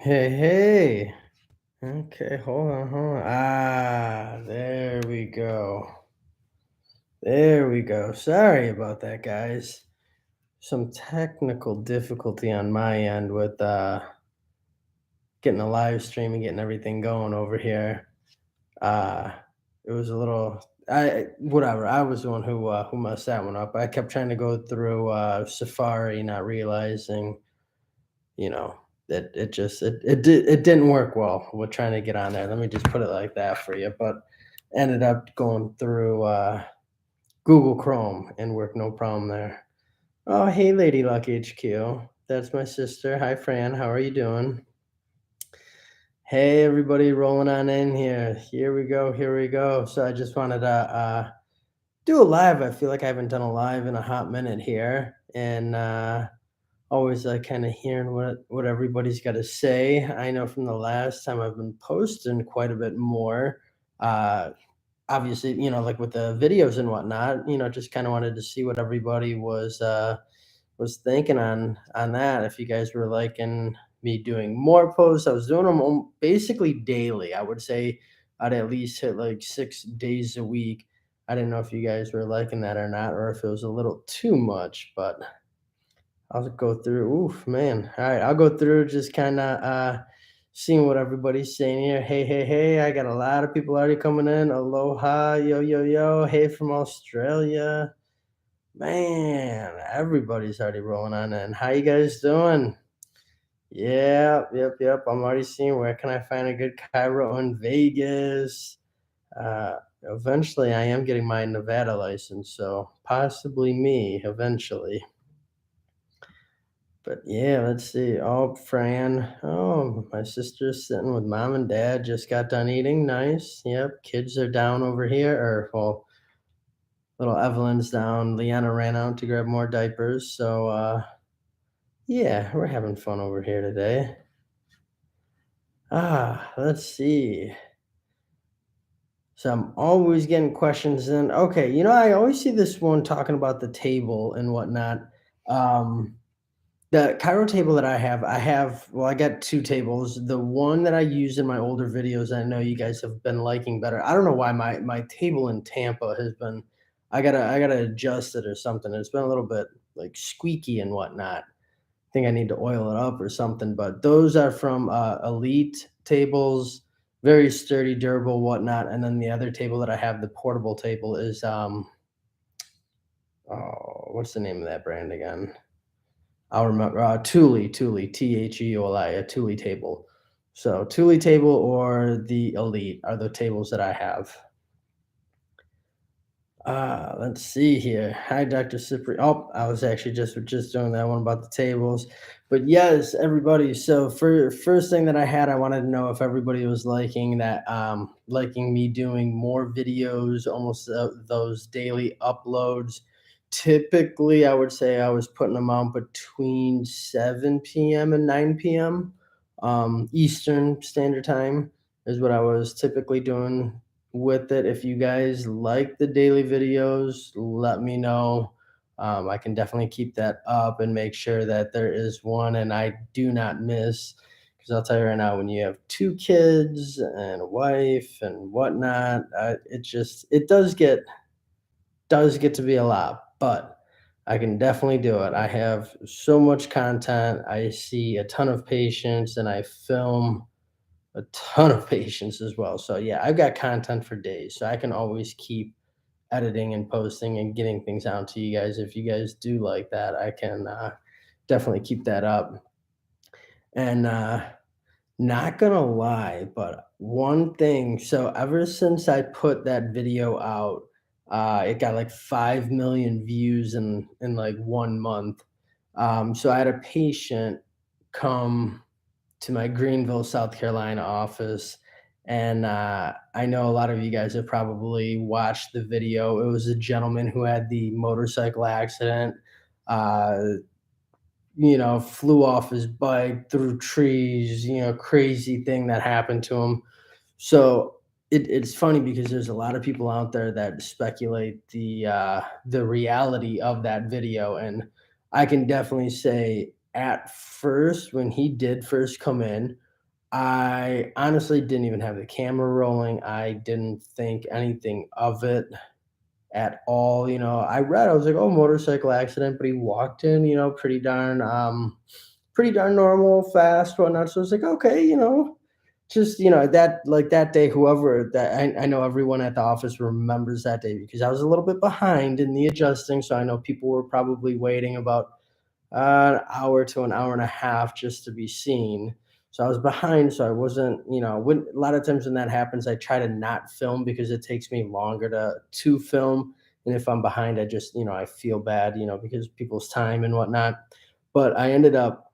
Hey, hey. Okay, hold on. There we go. There we go. Sorry about that, guys. Some technical difficulty on my end with getting a live stream and getting everything going over here. Uh it was a little I whatever. I was the one who messed that one up. I kept trying to go through Safari, not realizing you know, it didn't work well with trying to get on there. Let me just put it like that for you, but ended up going through, Google Chrome and worked no problem there. Oh, hey, Lady Luck HQ. That's my sister. Hi, Fran. How are you doing? Hey, everybody rolling on in here. Here we go. Here we go. So I just wanted to do a live. I feel like I haven't done a live in a hot minute here. And always kind of hearing what everybody's got to say. I know from the last time I've been posting quite a bit more. Uh, Obviously, like with the videos and whatnot, just kind of wanted to see what everybody was thinking on that. If you guys were liking me doing more posts, I was doing them basically daily. I would say I'd at least hit like 6 days a week. I didn't know if you guys were liking that or not, or if it was a little too much, but I'll go through. Oof, man. All right, I'll go through just kind of seeing what everybody's saying here. Hey, hey, hey! I got a lot of people already coming in. Aloha, yo, yo, yo! Hey from Australia, man. Everybody's already rolling on in. How you guys doing? Yeah, yep. I'm already seeing where can I find a good Cairo in Vegas. Eventually, I am getting my Nevada license, so possibly me eventually. But yeah, let's see. Oh, Fran. Oh, my sister's sitting with mom and dad. Just got done eating. Nice. Yep. Kids are down over here. Or, well, little Evelyn's down. Leanna ran out to grab more diapers. So, yeah, we're having fun over here today. Let's see. So I'm always getting questions in. Okay, I always see this one talking about the table and whatnot. Um, The Cairo table that I got 2 tables. The one that I used in my older videos, I know you guys have been liking better. I don't know why my table in Tampa has been I gotta adjust it or something. It's been a little bit, like, squeaky and whatnot. I think I need to oil it up or something, but those are from, Elite tables, very sturdy, durable, whatnot, and then the other table that I have, the portable table is, oh, what's the name of that brand again? I'll remember, Thule, Theuli, a Thule table. So, Thule table or the Elite are the tables that I have. Let's see here. Hi, Dr. Cipriano. Oh, I was actually just doing that one about the tables. But yes, everybody. So for first thing that I wanted to know if everybody was liking that, liking me doing more videos, almost those daily uploads. Typically, I would say I was putting them out between 7 p.m. and 9 p.m. Eastern Standard Time is what I was typically doing with it. If you guys like the daily videos, let me know. I can definitely keep that up and make sure that there is one and I do not miss. Because I'll tell you right now, when you have 2 kids and a wife and whatnot, it does get to be a lot, but I can definitely do it. I have so much content. I see a ton of patients and I film a ton of patience as well. So yeah, I've got content for days. So I can always keep editing and posting and getting things out to you guys. If you guys do like that, I can definitely keep that up. And not gonna lie, but one thing. So ever since I put that video out, it got like 5 million views in like 1 month. So I had a patient come to my Greenville, South Carolina office. And I know a lot of you guys have probably watched the video. It was a gentleman who had the motorcycle accident, uh, flew off his bike through trees, crazy thing that happened to him. So it's funny because there's a lot of people out there that speculate the reality of that video, and I can definitely say at first when he did first come in, I honestly didn't even have the camera rolling. I didn't think anything of it at all. I was like, oh, motorcycle accident, but he walked in, pretty darn normal, fast, whatnot. So I was like, okay, just that like that day, whoever that I know everyone at the office remembers that day because I was a little bit behind in the adjusting. So I know people were probably waiting about an hour to an hour and a half just to be seen. So I was behind, so I wasn't, when a lot of times when that happens, I try to not film because it takes me longer to film. And if I'm behind, I just, I feel bad, because people's time and whatnot. But I ended up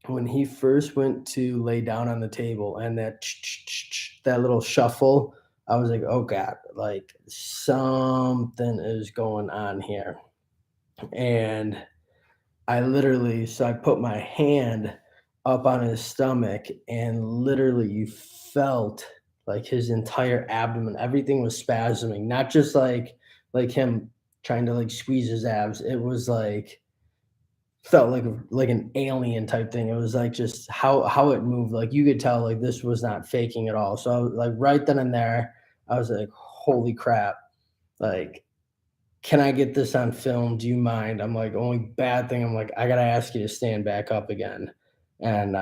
when he first went to lay down on the table and that little shuffle, I was like, oh God, like something is going on here. And I put my hand up on his stomach and literally you felt like his entire abdomen, everything was spasming, not just like him trying to like squeeze his abs. It was like felt like an alien type thing. It was like just how it moved. Like you could tell like this was not faking at all. So I was like right then and there, I was like, holy crap. Like can I get this on film? Do you mind? I'm like, only bad thing, I'm like, I gotta ask you to stand back up again. And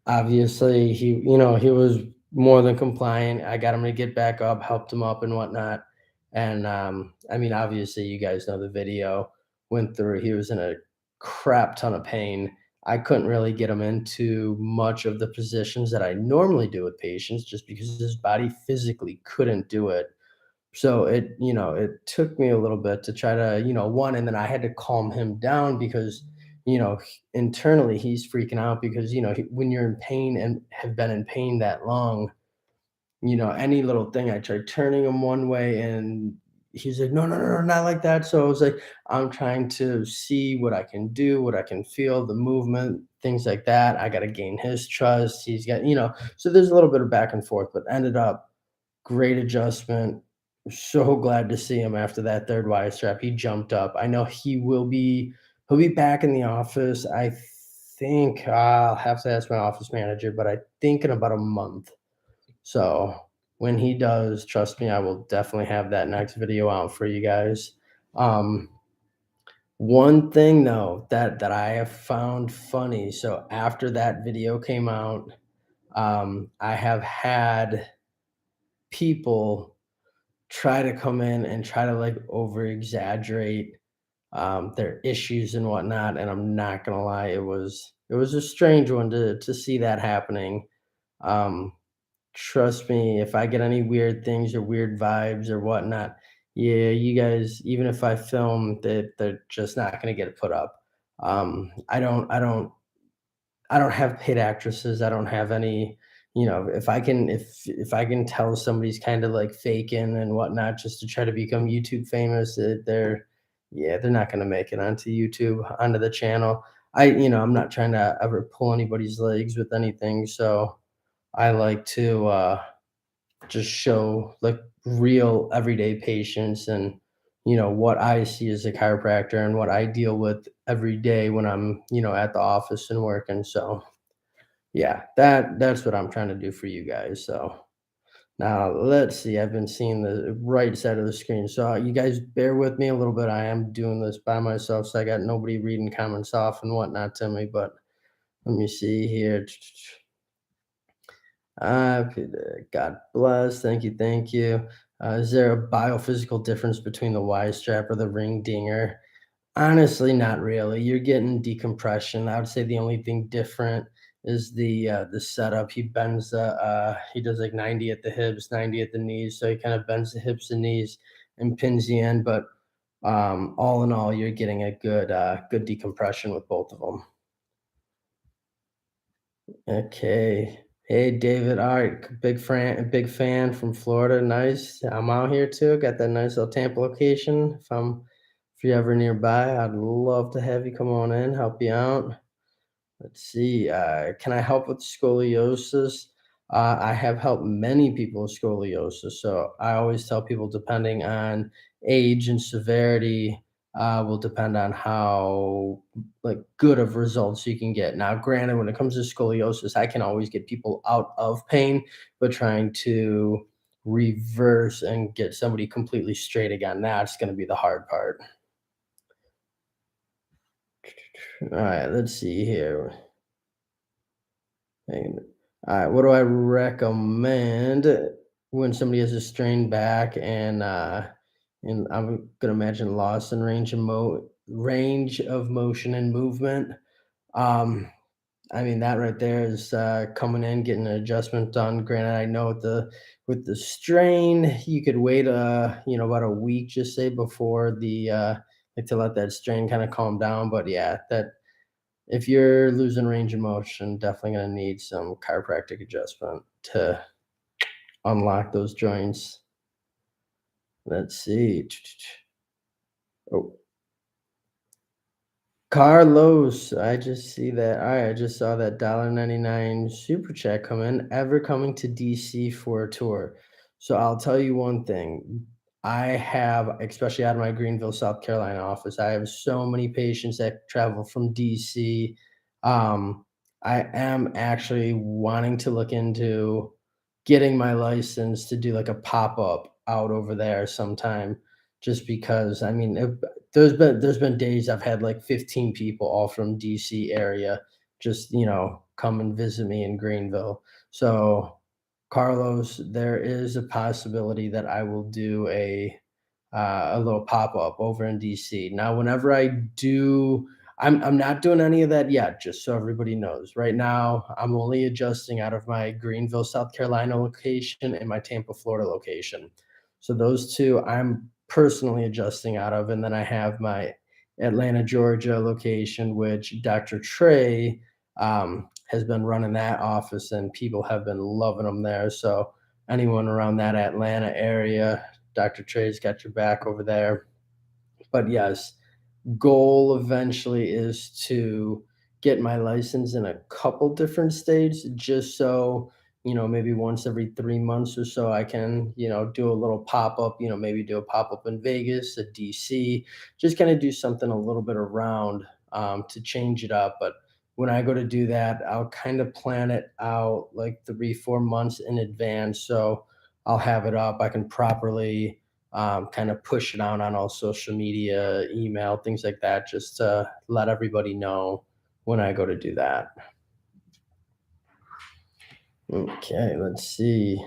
obviously he was more than compliant. I got him to get back up, helped him up and whatnot. And I mean, obviously you guys know the video went through. He was in a crap ton of pain. I couldn't really get him into much of the positions that I normally do with patients just because his body physically couldn't do it. So it took me a little bit to try to, one, and then I had to calm him down because, internally he's freaking out because, when you're in pain and have been in pain that long, any little thing I tried turning him one way and he's like, no, no, no, no, not like that. So I was like, I'm trying to see what I can do, what I can feel, the movement, things like that. I got to gain his trust. He's got, so there's a little bit of back and forth, but ended up great adjustment. So glad to see him after that third wide strap. He jumped up. I know he'll be back in the office. I think I'll have to ask my office manager, but I think in about a month. So when he does, trust me, I will definitely have that next video out for you guys. Um, One thing though that I have found funny. So after that video came out, I have had people try to come in and try to like over exaggerate their issues and whatnot. And I'm not gonna lie, it was a strange one to see that happening. Um, Trust me, if I get any weird things or weird vibes or whatnot, yeah, you guys, even if I film, that they're just not gonna get it put up. I don't have paid actresses. I don't have any, if I can tell somebody's kind of like faking and whatnot just to try to become YouTube famous, they're not gonna make it onto YouTube, onto the channel. I'm not trying to ever pull anybody's legs with anything, so I like to just show like real everyday patients and what I see as a chiropractor and what I deal with every day when I'm at the office and working. So yeah, that's what I'm trying to do for you guys. So now let's see. I've been seeing the right side of the screen. So you guys bear with me a little bit. I am doing this by myself, so I got nobody reading comments off and whatnot to me. But let me see here. God bless. Thank you. Thank you. Is there a biophysical difference between the Y strap or the ring dinger? Honestly, not really. You're getting decompression. I would say the only thing different is the setup. He does like 90 at the hips, 90 at the knees. So he kind of bends the hips and knees and pins you in. But all in all, you're getting a good decompression with both of them. Okay. Hey, David. All right. Big fan from Florida. Nice. I'm out here too. Got that nice little Tampa location. If you're ever nearby, I'd love to have you come on in, help you out. Let's see. Can I help with scoliosis? I have helped many people with scoliosis. So I always tell people, depending on age and severity, will depend on how like good of results you can get. Now, granted, when it comes to scoliosis, I can always get people out of pain, but trying to reverse and get somebody completely straight again, that's going to be the hard part. All right, let's see here. And, all right, what do I recommend when somebody has a strained back and I'm gonna imagine loss in range of motion and movement? Um, I mean that right there is coming in, getting an adjustment done. Granted, I know with the strain, you could wait about a week, just say before the like to let that strain kind of calm down. But yeah, that if you're losing range of motion, definitely gonna need some chiropractic adjustment to unlock those joints. Let's see. Oh, Carlos, I just see that. All right, I just saw that $1.99 super chat come in. Ever coming to DC for a tour? So I'll tell you one thing. I have, especially out of my Greenville, South Carolina office, I have so many patients that travel from DC. Um, I am actually wanting to look into getting my license to do like a pop up out over there sometime, just because I mean, there's been days I've had like 15 people all from DC area just, come and visit me in Greenville. So, Carlos, there is a possibility that I will do a little pop-up over in DC. Now, whenever I do, I'm not doing any of that yet, just so everybody knows. Right now, I'm only adjusting out of my Greenville, South Carolina location and my Tampa, Florida location. So those two I'm personally adjusting out of, and then I have my Atlanta, Georgia location, which Dr. Trey has been running that office, and people have been loving them there. So anyone around that Atlanta area, Dr. Trey's got your back over there. But yes, goal eventually is to get my license in a couple different states just so, maybe once every 3 months or so I can, do a little pop-up, maybe do a pop-up in Vegas, a DC, just kind of do something a little bit around to change it up. But when I go to do that, I'll kind of plan it out like 3, 4 months in advance. So I'll have it up. I can properly kind of push it out on all social media, email, things like that, just to let everybody know when I go to do that. Okay, let's see.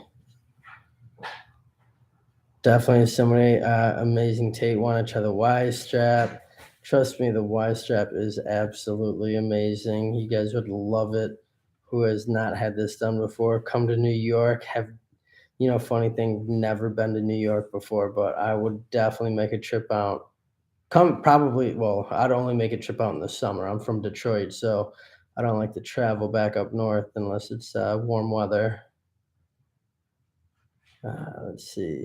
Definitely somebody amazing Tate want to try the Y strap. Trust me, the Y strap is absolutely amazing. You guys would love it. Who has not had this done before? Come to New York. Funny thing, never been to New York before, but I would definitely make a trip out. Come probably well, I'd only make a trip out in the summer. I'm from Detroit, so I don't like to travel back up north unless it's, warm weather. Let's see.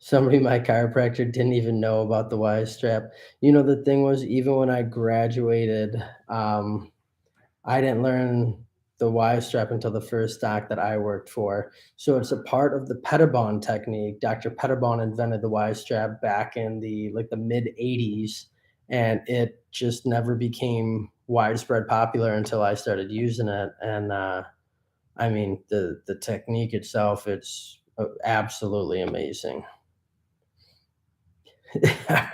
Somebody my chiropractor didn't even know about the Y strap. The thing was, even when I graduated, I didn't learn the Y strap until the first doc that I worked for. So it's a part of the Pettibon technique. Dr. Pettibon invented the Y strap back in the mid 80s, and it just never became widespread popular until I started using it. And I mean the technique itself, it's absolutely amazing.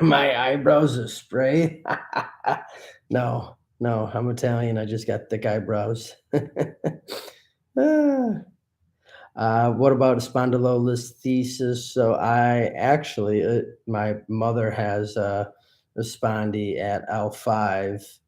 My eyebrows are spray. No, no, I'm Italian. I just got thick eyebrows. Ah, what about spondylolisthesis? So I actually, my mother has a spondy at L5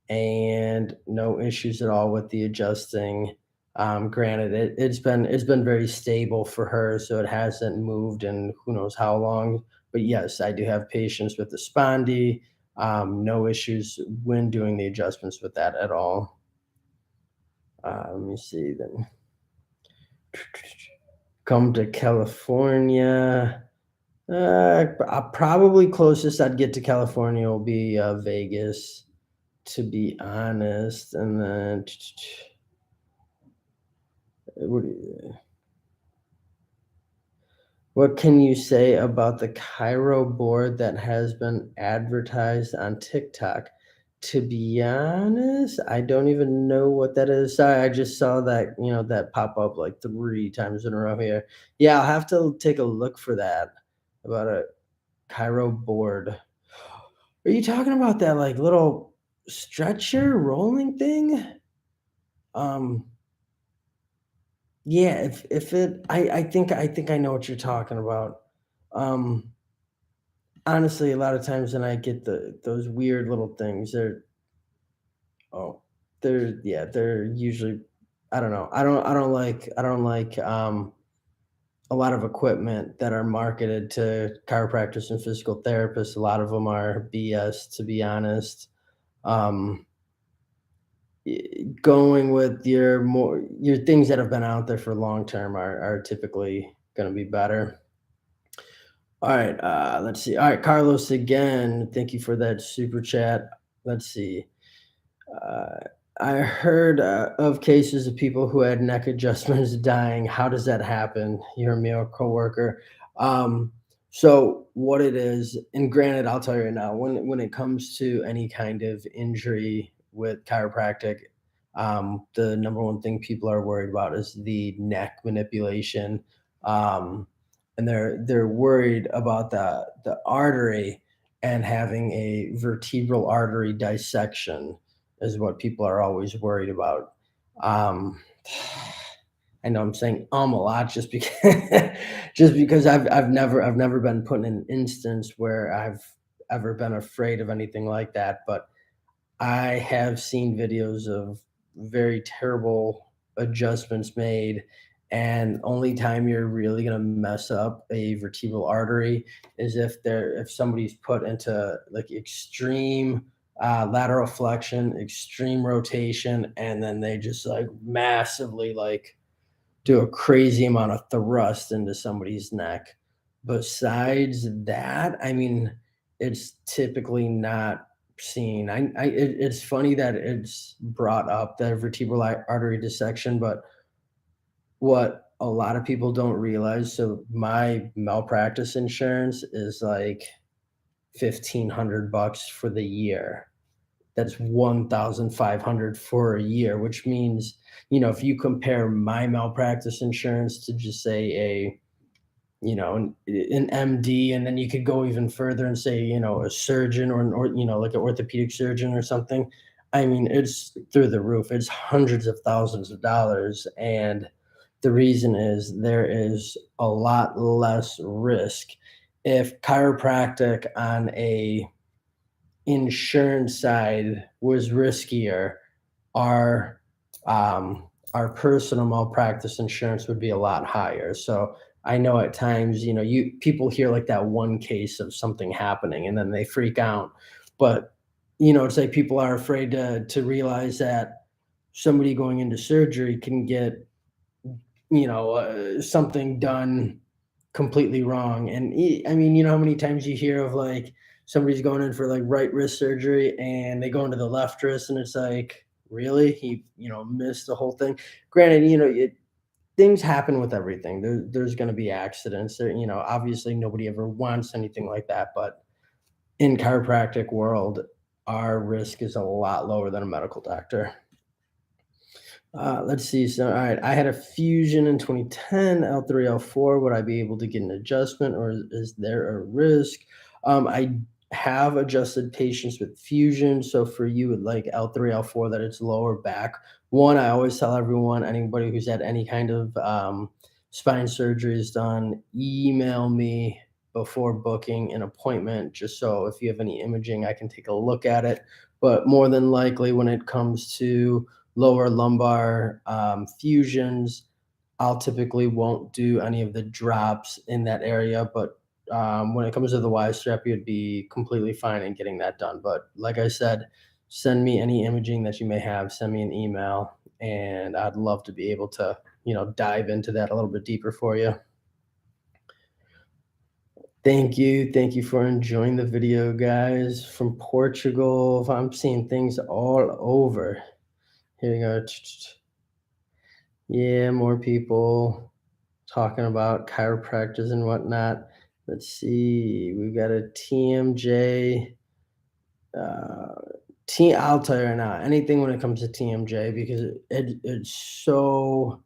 and no issues at all with the adjusting. Granted, it's been very stable for her, so it hasn't moved in who knows how long. But yes, I do have patients with the spondy. No issues when doing the adjustments with that at all. Let me see then. Come to California. Probably closest I'd get to California will be Vegas, to be honest. And then what do you, What can you say about the Cairo board that has been advertised on TikTok? To be honest, I don't even know what that is. Sorry, I just saw that, that pop up like 3 times in a row here. Yeah, I'll have to take a look for that, about a Cairo board. Are you talking about that, like, little stretcher rolling thing? Um, yeah, if it I think I know what you're talking about. Um Honestly, a lot of times when I get those weird little things, oh, they're usually, I don't know. I don't like a lot of equipment that are marketed to chiropractors and physical therapists. A lot of them are BS, to be honest. Um, Going with your things that have been out there for long term are typically going to be better. All right, let's see. All right, Carlos, again, thank you for that super chat. Let's see. Uh, I heard of cases of people who had neck adjustments dying. How does that happen? You're a male coworker. Um, so what it is, and granted, I'll tell you right now, when it comes to any kind of injury with chiropractic, the number one thing people are worried about is the neck manipulation, and they're worried about the artery and having a vertebral artery dissection is what people are always worried about. Um, I know I'm saying a lot just because just because I've never been put in an instance where I've ever been afraid of anything like that, but I have seen videos of very terrible adjustments made, and only time you're really gonna mess up a vertebral artery is if somebody's put into, like, extreme, lateral flexion, extreme rotation, and then they just, like, massively, like, do a crazy amount of thrust into somebody's neck. Besides that, I mean, it's typically not seen. It's funny that it's brought up, the vertebral artery dissection, but what a lot of people don't realize, so my malpractice insurance is like 1,500 bucks for the year. That's 1,500 for a year, which means, if you compare my malpractice insurance to, just say, an MD, and then you could go even further and say, a surgeon, or like an orthopedic surgeon or something. I mean, it's through the roof. It's hundreds of thousands of dollars, and the reason is there is a lot less risk. If chiropractic on a insurance side was riskier, our our personal malpractice insurance would be a lot higher. So I know at times, you people hear like that one case of something happening and then they freak out. But it's like people are afraid to realize that somebody going into surgery can get, something done completely wrong. And I mean, how many times you hear of, like, somebody's going in for, like, right wrist surgery and they go into the left wrist and it's like, really? He, missed the whole thing. Granted, things happen with everything. There's going to be accidents. Obviously nobody ever wants anything like that, but in chiropractic world, our risk is a lot lower than a medical doctor. Let's see. So, all right, I had a fusion in 2010, L3, L4. Would I be able to get an adjustment, or is there a risk? I have adjusted patients with fusion. So for you with like L3, L4, that it's lower back. One, I always tell everyone, anybody who's had any kind of spine surgery is done, email me before booking an appointment, just so if you have any imaging, I can take a look at it. But more than likely, when it comes to lower lumbar fusions, I'll typically won't do any of the drops in that area, but when it comes to the Y strap, you'd be completely fine in getting that done. But like I said, send me any imaging that you may have, send me an email, and I'd love to be able to, dive into that a little bit deeper for you. Thank you. Thank you for enjoying the video, guys. From Portugal, I'm seeing things all over. Here we go. Yeah, more people. talking about chiropractors and whatnot. Let's see, we've got a TMJ. Uh, I'll tell you right now, anything when it comes to TMJ because it's so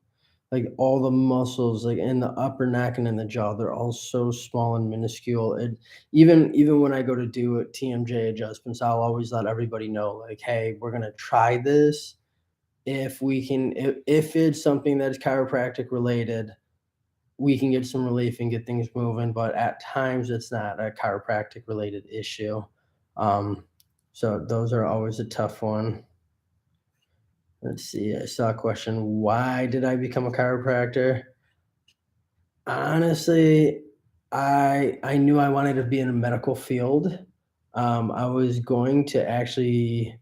like all the muscles like in the upper neck and in the jaw, they're all so small and minuscule. It even when I go to do a TMJ adjustments, I'll always let everybody know like, hey, we're gonna try this. If we can, if it's something that's chiropractic related, we can get some relief and get things moving. But at times, it's not a chiropractic related issue. Um, so those are always a tough one. Let's see. I saw a question. Why did I become a chiropractor? Honestly, I knew I wanted to be in a medical field. I was going to actually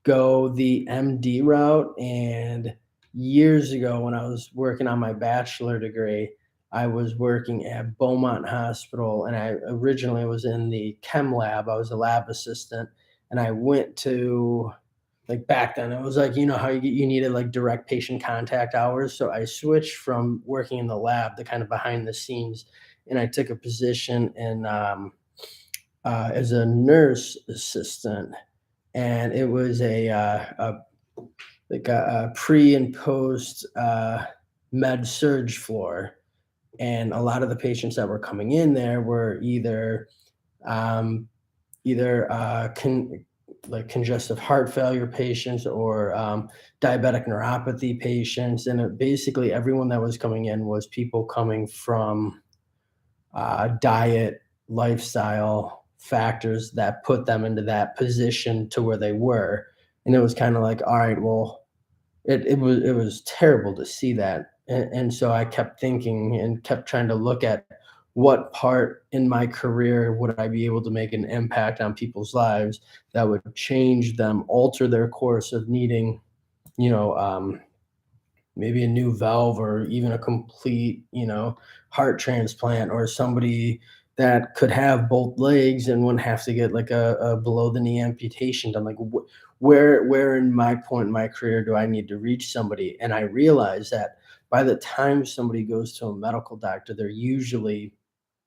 go the MD route, and years ago when I was working on my bachelor degree, I was working at Beaumont Hospital, and I originally was in the chem lab. I was a lab assistant, and I went to like back then it was like you know how you needed like direct patient contact hours, so I switched from working in the lab to kind of behind the scenes, and I took a position in as a nurse assistant, and it was a pre and post med surge floor, and a lot of the patients that were coming in there were um, either like congestive heart failure patients or diabetic neuropathy patients, and basically everyone that was coming in was people coming from diet, lifestyle factors that put them into that position to where they were, and it was kind of like, all right, well, it was terrible to see that, and so I kept thinking and kept trying to look at what part in my career would I be able to make an impact on people's lives that would change them, alter their course of needing, you know, maybe a new valve or even a complete, heart transplant, or somebody that could have both legs and wouldn't have to get like a below the knee amputation done. Like where in my point in my career do I need to reach somebody? And I realized that by the time somebody goes to a medical doctor, they're usually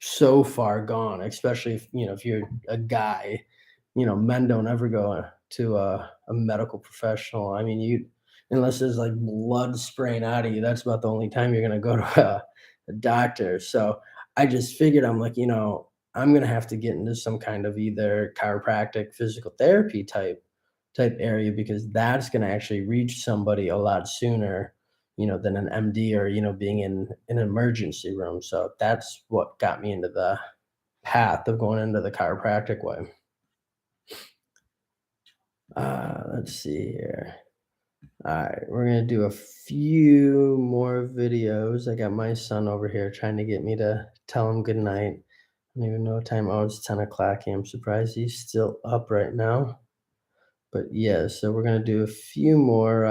so far gone, especially if you're a guy. Men don't ever go to a medical professional. I mean, unless there's like blood spraying out of you, that's about the only time you're gonna go to a doctor. So I just figured I'm like, I'm gonna have to get into some kind of either chiropractic, physical therapy type area because that's gonna actually reach somebody a lot sooner, than an MD or being in an emergency room. So that's what got me into the path of going into the chiropractic way. Let's see here. All right, we're gonna do a few more videos. I got my son over here trying to get me to tell him good night. I don't even know what time. Oh, it's 10 o'clock. I'm surprised he's still up right now. But yeah, so we're gonna do a few more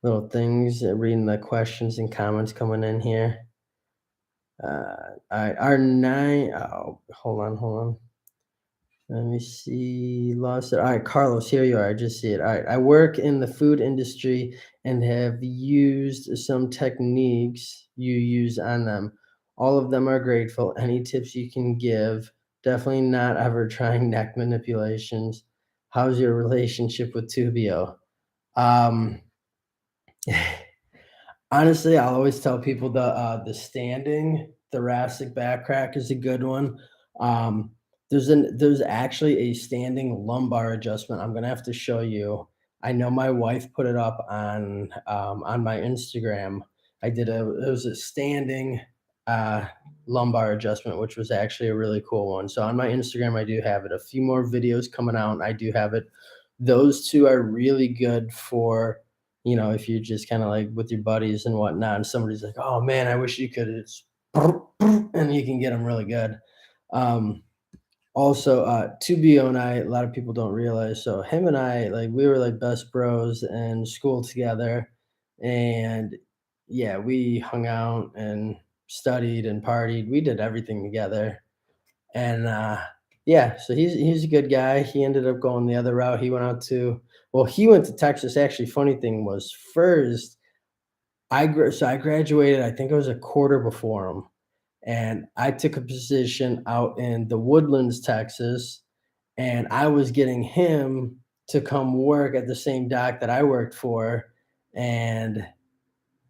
little things, reading the questions and comments coming in here. All right, our nine. Oh, hold on. Let me see. Lost it. All right, Carlos, here you are. I just see it. All right. I work in the food industry and have used some techniques you use on them. All of them are grateful. Any tips you can give? Definitely not ever trying neck manipulations. How's your relationship with Tubio? Um, Honestly, I'll always tell people the standing thoracic back crack is a good one. Um, there's actually a standing lumbar adjustment. I'm gonna have to show you. I know my wife put it up on my Instagram. It was a standing uh, lumbar adjustment, which was actually a really cool one. So on my Instagram, I do have it. A few more videos coming out, and I do have it. Those two are really good for if you're just kind of like with your buddies and whatnot, and somebody's like, "Oh man, I wish you could," it's and you can get them really good. Um, Also, Tubio and I, a lot of people don't realize. So him and I, like, we were like best bros in school together, and yeah, we hung out and studied and partied. We did everything together, and yeah, so he's a good guy. He ended up going the other route. He went to Texas. Actually, funny thing was first I graduated, I think it was a quarter before him, and I took a position out in the Woodlands, Texas, and I was getting him to come work at the same dock that I worked for, and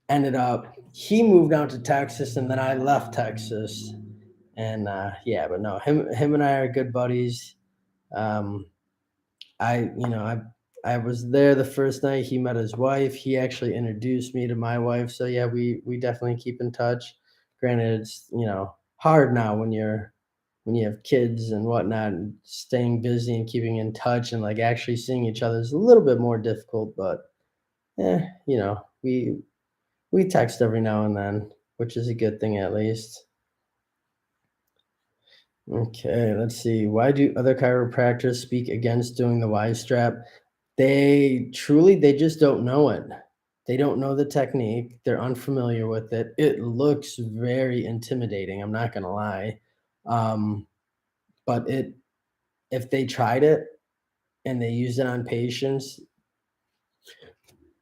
ended up he moved out to Texas, and then I left Texas, and, yeah, but no, him and I are good buddies. Um, I was there the first night he met his wife. He actually introduced me to my wife. So yeah, we definitely keep in touch. Granted, it's hard now when you have kids and whatnot, and staying busy and keeping in touch and like actually seeing each other is a little bit more difficult. But we text every now and then, which is a good thing at least. Okay, let's see. Why do other chiropractors speak against doing the Y strap? They just don't know it. They don't know the technique. They're unfamiliar with it. It looks very intimidating, I'm not gonna lie. Um, but if they tried it and they used it on patients,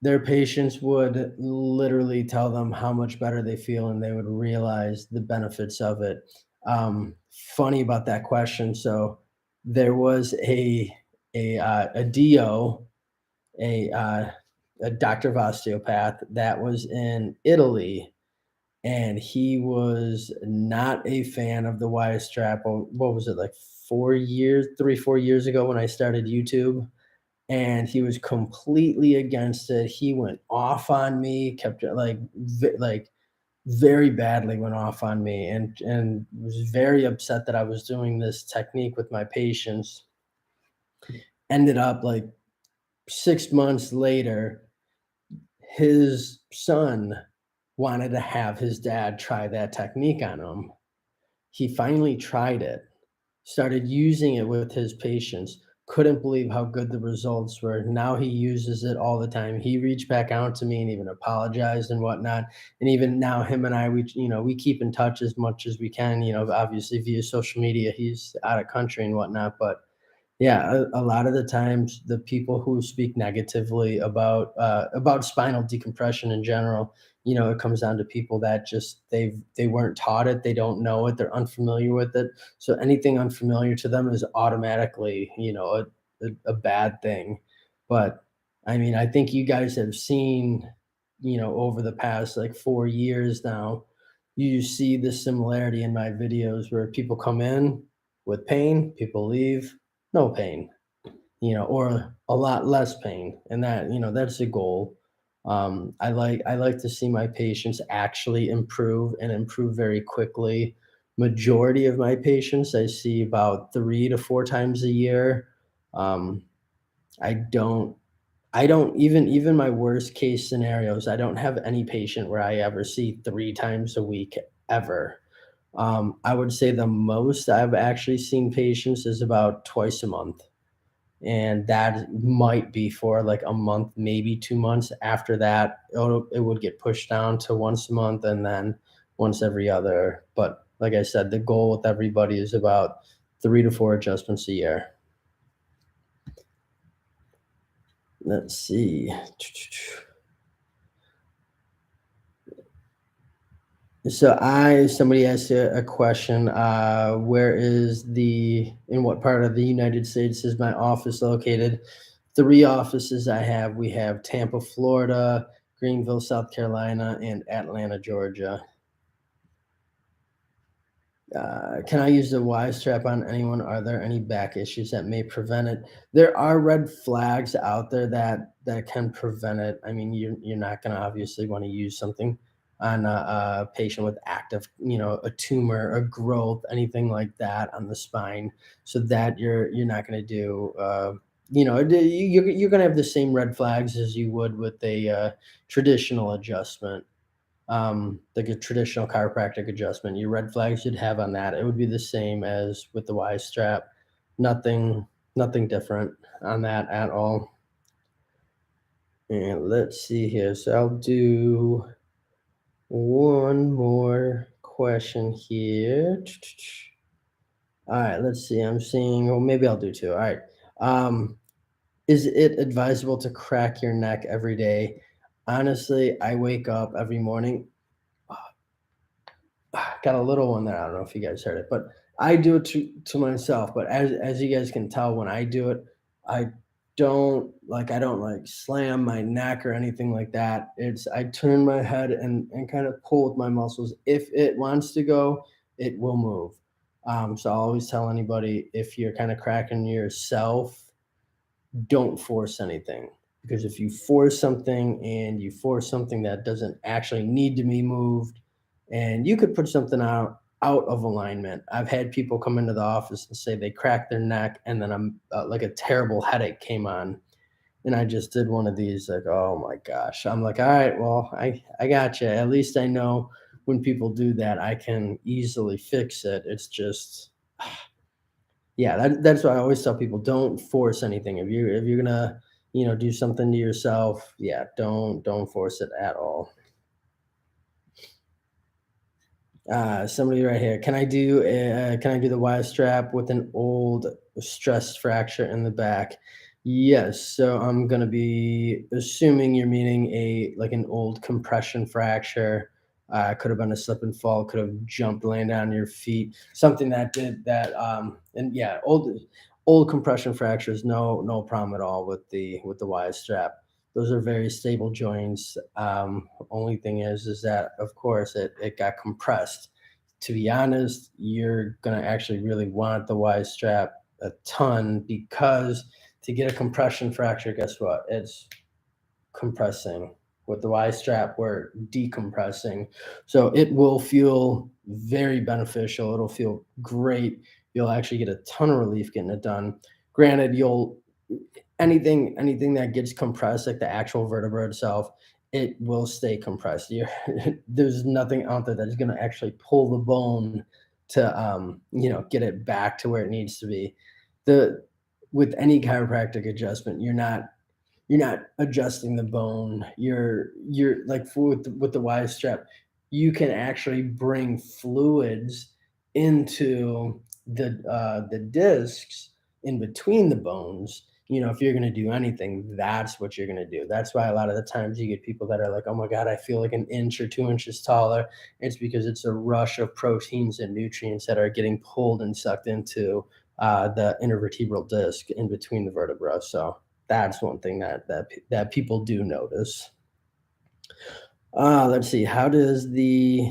their patients would literally tell them how much better they feel and they would realize the benefits of it. Funny about that question. So there was a DO, a uh, a doctor of osteopath that was in Italy, and he was not a fan of the Y strap. What was it, like 4 years, 3 4 years ago when I started YouTube? And he was completely against it. He went off on me, kept like very badly went off on me, and was very upset that I was doing this technique with my patients. Ended up like 6 months later, his son wanted to have his dad try that technique on him. He finally tried it, started using it with his patients, couldn't believe how good the results were. Now he uses it all the time. He reached back out to me and even apologized and whatnot. And even now, him and I, we keep in touch as much as we can. Obviously via social media. He's out of country and whatnot, but yeah, a lot of the times, the people who speak negatively about spinal decompression in general, it comes down to people that just they weren't taught it, they don't know it, they're unfamiliar with it. So anything unfamiliar to them is automatically, a bad thing. But I mean, I think you guys have seen, over the past like 4 years now, you see the similarity in my videos where people come in with pain, people leave no pain, or a lot less pain, and that's the goal. I like to see my patients actually improve and improve very quickly. Majority of my patients I see about 3 to 4 times a year. Um, I don't I don't even my worst case scenarios, I don't have any patient where I ever see 3 times a week ever. I would say the most I've actually seen patients is about twice a month, and that might be for like a month, maybe 2 months. After that, it would get pushed down to once a month and then once every other. But like I said, the goal with everybody is about 3 to 4 adjustments a year. Let's see. Somebody asked a question, in what part of the United States is my office located? 3 offices I have. We have Tampa, Florida, Greenville, South Carolina, and Atlanta, Georgia. Can I use the Y strap on anyone? Are there any back issues that may prevent it? There are red flags out there that can prevent it. I mean, you're not going to obviously want to use something on a patient with active, a tumor, a growth, anything like that on the spine. So that you're not going to do. You're going to have the same red flags as you would with a traditional adjustment, like a traditional chiropractic adjustment. Your red flags you'd have on that, it would be the same as with the Y strap. Nothing, nothing different on that at all. And let's see here. So I'll do one more question here. All right, let's see. I'm seeing, well, maybe I'll do two. All right. Is it advisable to crack your neck every day? Honestly, I wake up every morning. Got a little one there. I don't know if you guys heard it, but I do it to myself. But as you guys can tell, when I do it, I I don't like slam my neck or anything like that. It's I turn my head and kind of pull with my muscles. If it wants to go, it will move. So I always tell anybody, if you're kind of cracking yourself, don't force anything, because if you force something and you force something that doesn't actually need to be moved, and you could put something out of alignment. I've had people come into the office and say they cracked their neck, and then I'm like a terrible headache came on, and I just did one of these, like, oh my gosh. I'm like, all right, well, I got you. At least I know when people do that, I can easily fix it. It's just yeah, that's why I always tell people, don't force anything. If you're gonna, do something to yourself, yeah, don't force it at all. Somebody right here. Can I do the Y strap with an old stress fracture in the back? Yes. So I'm gonna be assuming you're meaning an old compression fracture. Could have been a slip and fall. Could have jumped, landed on your feet. Something that did that. And yeah, old compression fractures. No problem at all with the Y strap. Those are very stable joints. Only thing is that of course it got compressed. To be honest, you're gonna actually really want the Y strap a ton, because to get a compression fracture, guess what? It's compressing. With the Y strap, we're decompressing. So it will feel very beneficial. It'll feel great. You'll actually get a ton of relief getting it done. Granted, you'll anything that gets compressed, like the actual vertebra itself, it will stay compressed. There's nothing out there that's going to actually pull the bone to get it back to where it needs to be. The With any chiropractic adjustment, you're not adjusting the bone. You're like, with the Y strap, you can actually bring fluids into the discs in between the bones. If you're going to do anything, that's what you're going to do. That's why a lot of the times you get people that are like, oh my God, I feel like an inch or 2 inches taller. It's because it's a rush of proteins and nutrients that are getting pulled and sucked into the intervertebral disc in between the vertebra. So that's one thing that people do notice. Let's see. How does the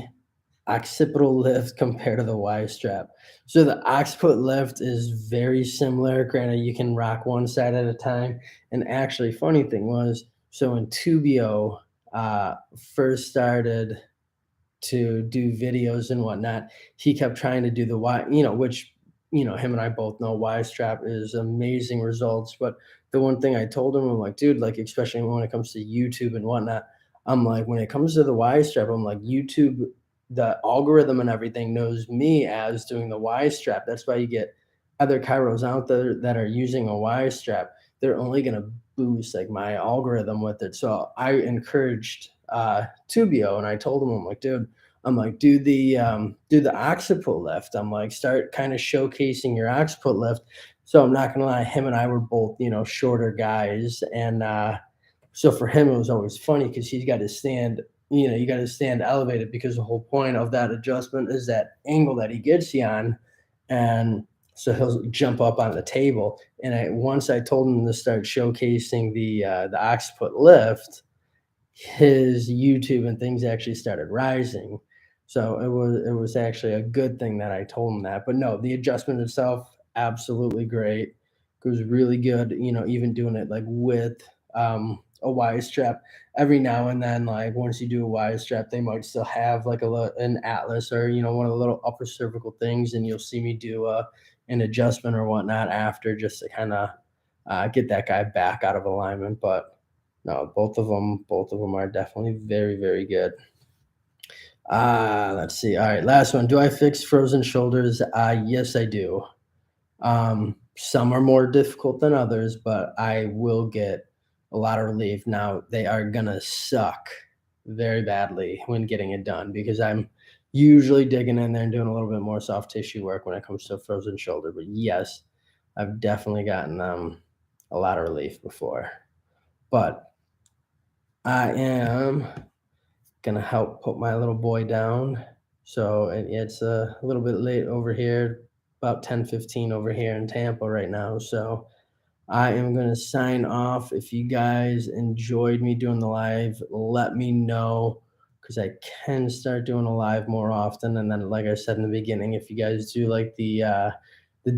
occipital lift compare to the Y strap? So the occiput lift is very similar. Granted, you can rock one side at a time. And actually, funny thing was, so when Tubio first started to do videos and whatnot, he kept trying to do the Y, which, him and I both know Y strap is amazing results. But the one thing I told him, I'm like, dude, like, especially when it comes to YouTube and whatnot, I'm like, when it comes to the Y strap, I'm like, YouTube, the algorithm and everything knows me as doing the Y strap. That's why you get other chiros out there that are using a Y strap. They're only going to boost like my algorithm with it. So I encouraged Tubio, and I told him, I'm like, dude, do the occiput lift. I'm like, start kind of showcasing your occiput lift. So I'm not gonna lie, him and I were both, shorter guys. And so for him it was always funny because he's got to stand, you got to stand elevated, because the whole point of that adjustment is that angle that he gets you on. And so he'll jump up on the table. And once I told him to start showcasing the occiput lift, his YouTube and things actually started rising. So it was actually a good thing that I told him that. But no, the adjustment itself, absolutely great. It was really good, even doing it like with a Y strap. Every now and then, like once you do a Y strap, they might still have like an atlas, or one of the little upper cervical things, and you'll see me do an adjustment or whatnot after, just to kind of get that guy back out of alignment. But no, both of them are definitely very, very good. Let's see. All right, last one. Do I fix frozen shoulders? Yes, I do. Some are more difficult than others, but I will get a lot of relief. Now, they are gonna suck very badly when getting it done, because I'm usually digging in there and doing a little bit more soft tissue work when it comes to frozen shoulder. But yes, I've definitely gotten a lot of relief before. But I am gonna help put my little boy down. So it's a little bit late over here, about 10:15 over here in Tampa right now. So I am going to sign off. If you guys enjoyed me doing the live, let me know because I can start doing a live more often. And then, like I said in the beginning, if you guys do like the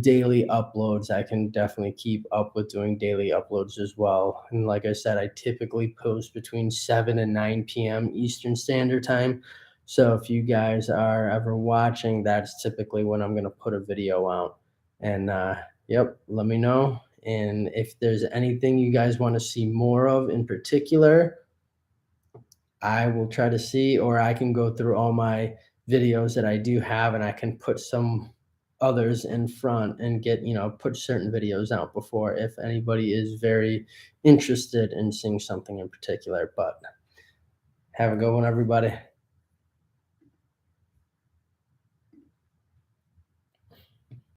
daily uploads, I can definitely keep up with doing daily uploads as well. And like I said, I typically post between 7 and 9 p.m. Eastern Standard Time. So if you guys are ever watching, that's typically when I'm going to put a video out. And yep, let me know. And if there's anything you guys want to see more of in particular, I will try to see, or I can go through all my videos that I do have and I can put some others in front and get, put certain videos out before if anybody is very interested in seeing something in particular. But have a good one, everybody.